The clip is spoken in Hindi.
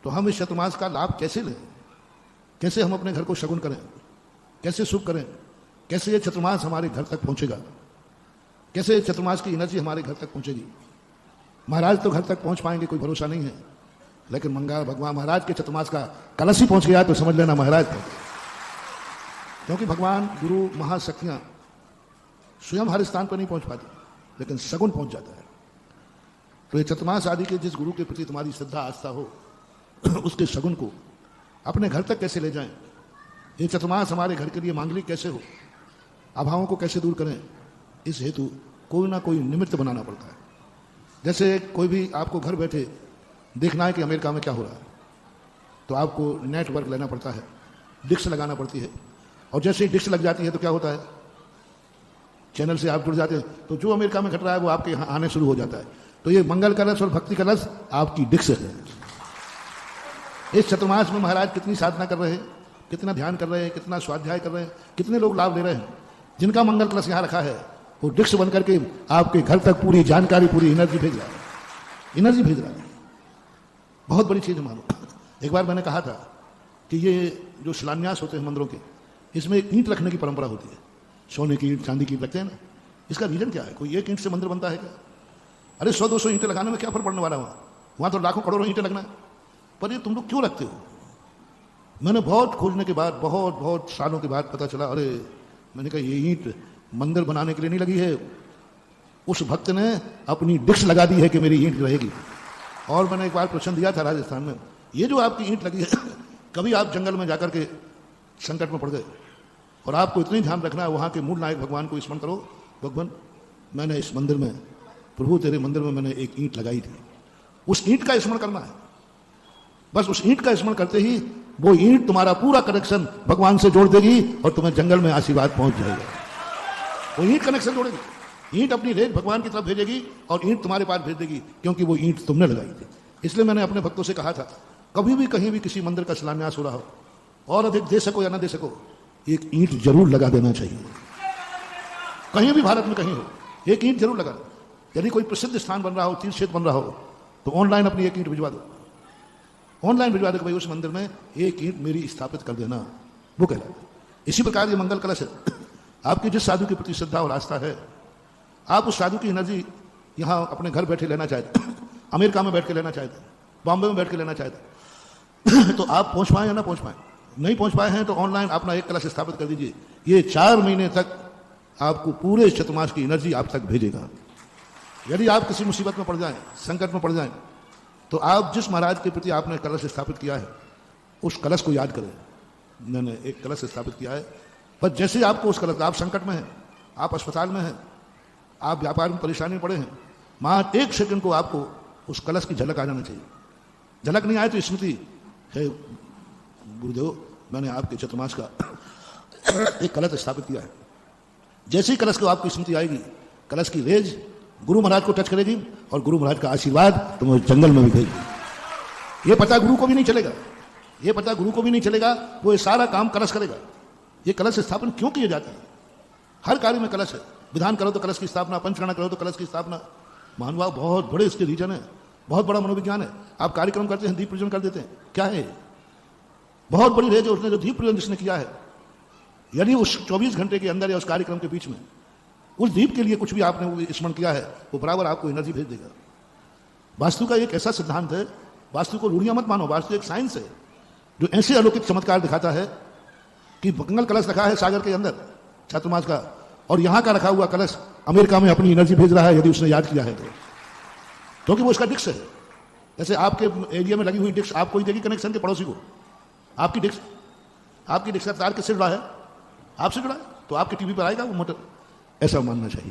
तो हम इस चतुर्मास का लाभ कैसे लें, कैसे हम अपने घर को शगुन करें, कैसे शुभ करें, कैसे ये चतुर्मास हमारे घर तक पहुंचेगा, कैसे चतुर्मास की एनर्जी हमारे घर तक पहुंचेगी। महाराज तो घर तक पहुंच पाएंगे कोई भरोसा नहीं है, लेकिन मंगल भगवान महाराज के चतुर्मास का कलश ही पहुंच गया तो समझ लेना महाराज को। क्योंकि भगवान गुरु महाशक्तियां स्वयं हर स्थान पर नहीं पहुंच पाती, लेकिन सगुन पहुंच जाता है। तो ये चतुर्मास आदि के जिस गुरु के प्रति तुम्हारी श्रद्धा आस्था हो, उसके सगुन को अपने घर तक कैसे ले जाएं, ये चतुर्मास हमारे घर के लिए मांगलिक कैसे हो, अभावों को कैसे दूर करें, इस हेतु कोई ना कोई निमित्त बनाना पड़ता है। जैसे कोई भी आपको घर बैठे देखना है कि अमेरिका में क्या हो रहा है, तो आपको नेटवर्क लेना पड़ता है, डिश लगाना पड़ती है, और जैसे ही डिश लग जाती है तो क्या होता है, चैनल से आप जुड़ जाते हैं, तो जो अमेरिका में घट रहा है वो आपके यहाँ आने शुरू हो जाता है। तो ये मंगल कलश और भक्ति कलश आपकी डिश है। इस चतुर्मास में महाराज कितनी साधना कर रहे हैं, कितना ध्यान कर रहे हैं, कितना स्वाध्याय कर रहे हैं, कितने लोग लाभ ले रहे हैं। जिनका मंगल कलश यहाँ रखा है वो डिश बन करके आपके घर तक पूरी जानकारी, पूरी एनर्जी भेज रहा है, एनर्जी भेज रहा है। बहुत बड़ी चीज है मानो। एक बार मैंने कहा था कि ये जो शिलान्यास होते हैं मंदिरों के, इसमें एक ईंट रखने की परंपरा होती है, सोने की ईंट, चांदी की ईंट रखते हैं ना। इसका रीजन क्या है? कोई एक ईंट से मंदिर बनता है क्या? अरे 100-200 ईंटें लगाने में क्या फर्क पड़ने वाला है? वहां तो लाखों करोड़ों ईंटें लगना है, पर ये तुम लोग क्यों रखते हो? मैंने बहुत खोजने के बाद, बहुत सालों के बाद पता चला। अरे मैंने कहा ये ईंट मंदिर बनाने के लिए नहीं लगी है, उस भक्त ने अपनी डिश लगा दी है कि मेरी ईंट रहेगी। और मैंने एक बार प्रश्न दिया था राजस्थान में, ये जो आपकी ईंट लगी है, कभी आप जंगल में जाकर के संकट में पड़ गए और आपको इतनी ध्यान रखना है, वहां के मूल नायक भगवान को स्मरण करो, भगवान मैंने इस मंदिर में, प्रभु तेरे मंदिर में मैंने एक ईंट लगाई थी, उस ईंट का स्मरण करना है। बस उस ईंट का स्मरण करते ही वो ईंट तुम्हारा पूरा कनेक्शन भगवान से जोड़ देगी और तुम्हें जंगल में आशीर्वाद पहुंच जाएगा। वो ईंट कनेक्शन जोड़ेगी, ईंट अपनी रेख भगवान की तरफ भेजेगी और ईंट तुम्हारे पास भेज देगी, क्योंकि वो ईंट तुमने लगाई थी। इसलिए मैंने अपने भक्तों से कहा था, कभी भी कहीं भी किसी मंदिर का शिलान्यास हो रहा हो, और अधिक दे सको या ना दे सको, एक ईंट जरूर लगा देना चाहिए। कहीं भी भारत में कहीं हो, एक ईंट जरूर लगा दो। यदि कोई प्रसिद्ध स्थान बन रहा हो, तीर्थ क्षेत्र बन रहा हो, तो ऑनलाइन अपनी एक ईंट भिजवा दो, ऑनलाइन भिजवा दो कि भाई उस मंदिर में एक ईंट मेरी स्थापित कर देना, वो कहलाता है। इसी प्रकार ये मंगल कलश है। आपकी जिस साधु के प्रति श्रद्धा और आस्था है, आप उस साधु की एनर्जी यहाँ अपने घर बैठे लेना चाहते, अमेरिका में बैठ के लेना चाहते, बॉम्बे में बैठ के लेना चाहते, तो आप पहुंच पाए या ना पहुंच पाए, नहीं पहुंच पाए हैं तो ऑनलाइन अपना एक कलश स्थापित कर दीजिए। ये 4 महीने तक आपको पूरे चतुर्मास की एनर्जी आप तक भेजेगा। यदि आप किसी मुसीबत में पड़ जाएं, संकट में पड़ जाएं, तो आप जिस महाराज के प्रति आपने कलश स्थापित किया है, उस कलश को याद करें। मैंने एक कलश स्थापित किया है, बस जैसे ही आपको उस कलश, आप संकट में हैं, आप अस्पताल में हैं, आप व्यापार में परेशानी में पड़े हैं, मात्र 1 सेकंड को आपको उस कलश की झलक आ जाना चाहिए। झलक नहीं आए तो स्मृति है, गुरुदेव मैंने आपके चतुर्मास का एक कलश स्थापित किया है। जैसे ही कलश को आपकी स्मृति आएगी, कलश की रेज गुरु महाराज को टच करेगी और गुरु महाराज का आशीर्वाद तुम्हें जंगल में भी भेजेगी। ये पता गुरु को भी नहीं चलेगा, ये पता गुरु को भी नहीं चलेगा, वो ये सारा काम कलश करेगा। ये कलश स्थापन क्यों किए जाते हैं? हर कार्य में कलश है। विधान करो तो कलश की स्थापना, पंचकर्मा करो तो कलश की स्थापना। महानुभाव बहुत बड़े इसके रीजन है, बहुत बड़ा मनोविज्ञान है। आप कार्यक्रम करते हैं, दीप प्रज्वलन कर देते हैं, क्या है? बहुत बड़ी रेज है। उसने जो दीप प्रज्वलन जिसने किया है, यदि उस 24 घंटे के अंदर या उस कार्यक्रम के बीच में उस दीप के लिए कुछ भी आपने स्मरण किया है, वो बराबर आपको एनर्जी भेज देगा। वास्तु का एक ऐसा सिद्धांत है, वास्तु को रूढ़ियां मत मानो, वास्तु एक साइंस है जो ऐसे अलौकिक चमत्कार दिखाता है कि मंगल कलश रखा है सागर के अंदर चतुर्मास का, और यहां का रखा हुआ कलश अमेरिका में अपनी एनर्जी भेज रहा है, यदि उसने याद किया है तो, क्योंकि वो उसका डिक्स है। जैसे आपके एरिया में लगी हुई डिक्स आपको ही देगी कनेक्शन के पड़ोसी को। आपकी डिक्स का तार किससे जुड़ा है? आपसे जुड़ा है, तो आपके टीवी पर आएगा वो मोटर। ऐसा मानना चाहिए।